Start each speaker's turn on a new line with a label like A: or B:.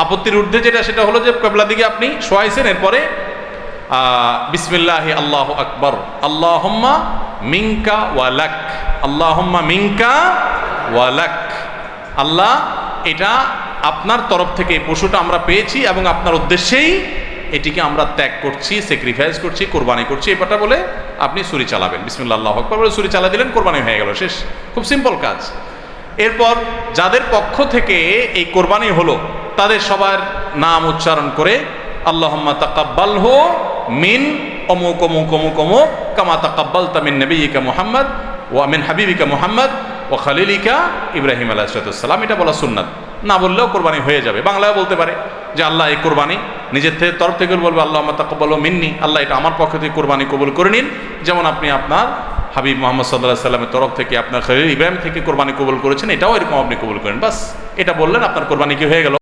A: আপত্তির ঊর্ধ্বে যেটা, সেটা হলো যে কিবলার দিকে আপনি শোয়াইছেন, এরপরে বিসমিল্লাহি আল্লাহু আকবার, আল্লাহুম্মা মিনকা ওয়া লাক, আল্লাহুম্মা মিনকা ওয়া লাক, আল্লাহ এটা আপনার তরফ থেকে এই পশুটা আমরা পেয়েছি এবং আপনার উদ্দেশ্যেই এটিকে আমরা ত্যাগ করছি, স্যাক্রিফাইস করছি, কোরবানি করছি, এই কথা বলে আপনি ছুরি চালাবেন। বিসমিল্লাহ আল্লাহু আকবার বলে ছুরি চালা দিলেন, কোরবানি হয়ে গেল, শেষ। খুব সিম্পল কাজ। এরপর যাদের পক্ষ থেকে এই কোরবানি হলো তাদের সবার নাম উচ্চারণ করে আল্লাহুম্মা তাকাব্বালহু মিন অমুক অমুক অমুক অমুক কামা তাকাব্বালতা মিন নবিয়িকা মুহাম্মদ ওয়া মিন হাবিবিকা মুহাম্মদ ও খালিলিকা ইব্রাহিম আলাইহিস সালাম। এটা বলা সুন্নাত, না বললেও কোরবানি হয়ে যাবে। বাংলায় বলতে পারে যে আল্লাহ এই কোরবানি নিজের তরফ থেকে বলবে আল্লাহুম্মা তাকাব্বালহু মিন্নি, আল্লাহ এটা আমার পক্ষ থেকে কোরবানি কবুল করে নিন, যেমন আপনি আপনার হাবিব মুহাম্মদ সাল্লাল্লাহু আলাইহি সাল্লামের তরফ থেকে আপনার খলিল ইব্রাহিম থেকে কোরবানি কবুল করেছেন, এটাও এরকম আপনি কবুল করেন। বাস এটা বললেন, আপনার কোরবানি কি হয়ে গেল।